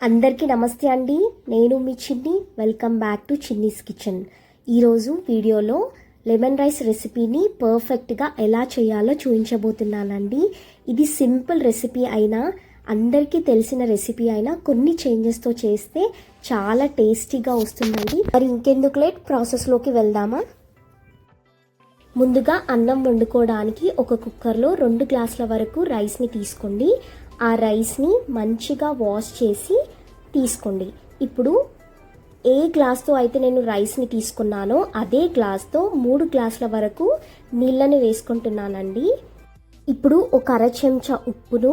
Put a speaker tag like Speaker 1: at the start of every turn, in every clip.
Speaker 1: అందరికీ నమస్తే అండి. నేను మీ చిన్ని. Welcome back to Chinni's kitchen. ఈరోజు వీడియోలో లెమన్ రైస్ రెసిపీని పర్ఫెక్ట్గా ఎలా చేయాలో చూపించబోతున్నానండి. ఇది సింపుల్ రెసిపీ అయినా, అందరికీ తెలిసిన రెసిపీ అయినా కొన్ని చేంజెస్తో చేస్తే చాలా టేస్టీగా వస్తుందండి. మరి ఇంకెందుకు లేట్, ప్రాసెస్లోకి వెళ్దామా? ముందుగా అన్నం వండుకోవడానికి ఒక కుక్కర్లో 2 గ్లాసుల వరకు రైస్ని తీసుకోండి. ఆ రైస్ని మంచిగా వాష్ చేసి తీసుకోండి. ఇప్పుడు ఏ గ్లాస్తో అయితే నేను రైస్ని తీసుకున్నానో అదే గ్లాస్తో 3 గ్లాసుల వరకు నీళ్ళని వేసుకుంటున్నానండి. ఇప్పుడు ఒక అర చెంచా ఉప్పును,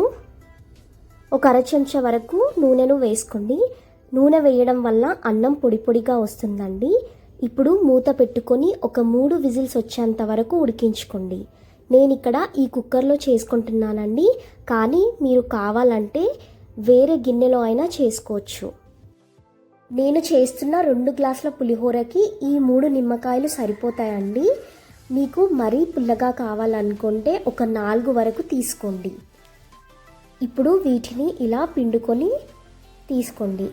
Speaker 1: ఒక అర చెంచా వరకు నూనెను వేసుకోండి. నూనె వేయడం వల్ల అన్నం పొడి పొడిగా వస్తుందండి. ఇప్పుడు మూత పెట్టుకొని ఒక 3 విజిల్స్ వచ్చేంత వరకు ఉడికించుకోండి. నేను ఇక్కడ ఈ కుక్కర్లో చేసుకుంటున్నానండి, కానీ మీరు కావాలంటే వేరే గిన్నెలో అయినా చేసుకోవచ్చు. నేను చేస్తున్న 2 గ్లాసుల పులిహోరకి ఈ 3 నిమ్మకాయలు సరిపోతాయండి. మీకు మరీ పుల్లగా కావాలనుకుంటే ఒక 4 వరకు తీసుకోండి. ఇప్పుడు వీటిని ఇలా పిండుకొని తీసుకోండి.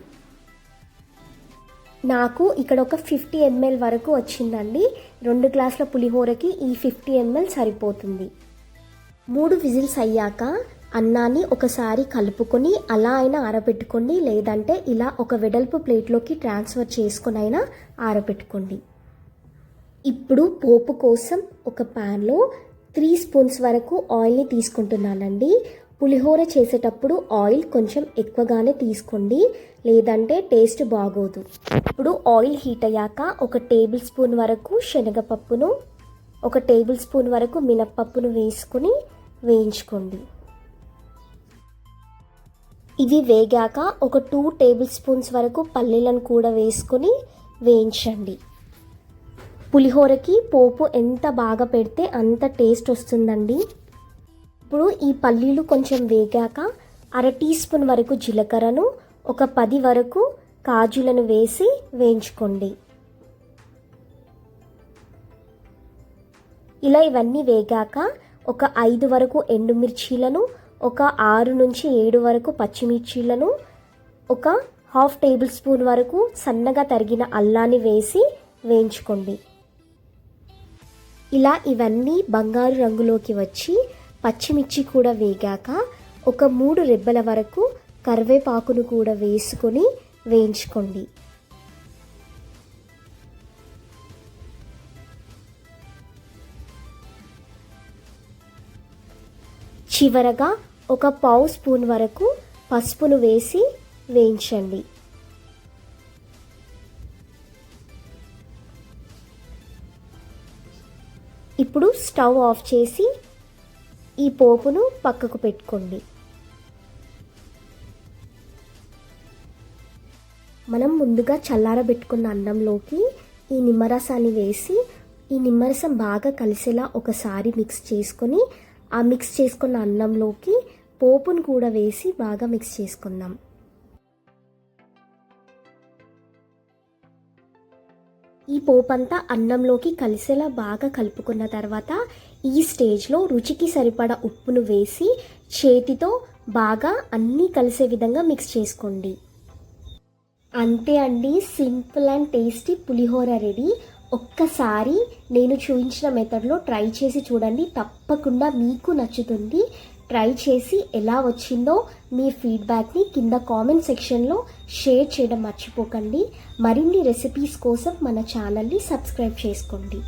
Speaker 1: నాకు ఇక్కడ ఒక 50 ml వరకు వచ్చిందండి. 2 గ్లాసుల పులిహోరకి ఈ 50 ml సరిపోతుంది. 3 విజిల్స్ అయ్యాక అన్నాన్ని ఒకసారి కలుపుకొని అలా అయినా ఆరబెట్టుకోండి, లేదంటే ఇలా ఒక వెడల్పు ప్లేట్లోకి ట్రాన్స్ఫర్ చేసుకొని అయినా ఆరబెట్టుకోండి. ఇప్పుడు పోపు కోసం ఒక ప్యాన్లో 3 స్పూన్స్ వరకు ఆయిల్ని తీసుకుంటున్నానండి. పులిహోర చేసేటప్పుడు ఆయిల్ కొంచెం ఎక్కువగానే తీసుకోండి, లేదంటే టేస్ట్ బాగోదు. ఇప్పుడు ఆయిల్ హీట్ అయ్యాక ఒక టేబుల్ స్పూన్ వరకు శనగపప్పును, ఒక టేబుల్ స్పూన్ వరకు మినప్పప్పును వేసుకుని వేయించుకోండి. ఇవి వేగాక ఒక 2 టేబుల్ స్పూన్స్ వరకు పల్లీలను కూడా వేసుకొని వేయించండి. పులిహోరకి పోపు ఎంత బాగా పెడితే అంత టేస్ట్ వస్తుందండి. ఇప్పుడు ఈ పల్లీలు కొంచెం వేగాక అర టీ స్పూన్ వరకు జీలకర్రను, ఒక 10 వరకు కాజులను వేసి వేయించుకోండి. ఇలా ఇవన్నీ వేగాక ఒక 5 వరకు ఎండుమిర్చీలను, ఒక 6 నుంచి 7 వరకు పచ్చిమిర్చీలను, ఒక ½ టేబుల్ స్పూన్ వరకు సన్నగా తరిగిన అల్లాన్ని వేసి వేయించుకోండి. ఇలా ఇవన్నీ బంగారు రంగులోకి వచ్చి పచ్చిమిర్చి కూడా వేగాక ఒక 3 రెబ్బల వరకు కరివేపాకును కూడా వేసుకొని వేయించుకోండి. చివరగా ఒక పావు స్పూన్ వరకు పసుపును వేసి వేయించండి. ఇప్పుడు స్టవ్ ఆఫ్ చేసి ఈ పోపును పక్కకు పెట్టుకోండి. మనం ముందుగా చల్లారబెట్టుకున్న అన్నంలోకి ఈ నిమ్మరసాన్ని వేసి ఈ నిమ్మరసం బాగా కలిసేలా ఒకసారి మిక్స్ చేసుకొని ఆ మిక్స్ చేసుకున్న అన్నంలోకి పోపును కూడా వేసి బాగా మిక్స్ చేసుకుందాం. ఈ పోపంతా అన్నంలోకి కలిసేలా బాగా కలుపుకున్న తర్వాత ఈ స్టేజ్లో రుచికి సరిపడా ఉప్పును వేసి చేతితో బాగా అన్నీ కలిసే విధంగా మిక్స్ చేసుకోండి. అంతే అండి, simple and tasty pulihora ready. ఒక్కసారి నేను చూపించిన మెథడ్లో ట్రై చేసి చూడండి, తప్పకుండా మీకు నచ్చుతుంది. ట్రై చేసి ఎలా వచ్చిందో మీ ఫీడ్బ్యాక్ని కింద కామెంట్ సెక్షన్లో షేర్ చేయడం మర్చిపోకండి. మరిన్ని రెసిపీస్ కోసం మన ఛానల్ని సబ్స్క్రైబ్ చేసుకోండి.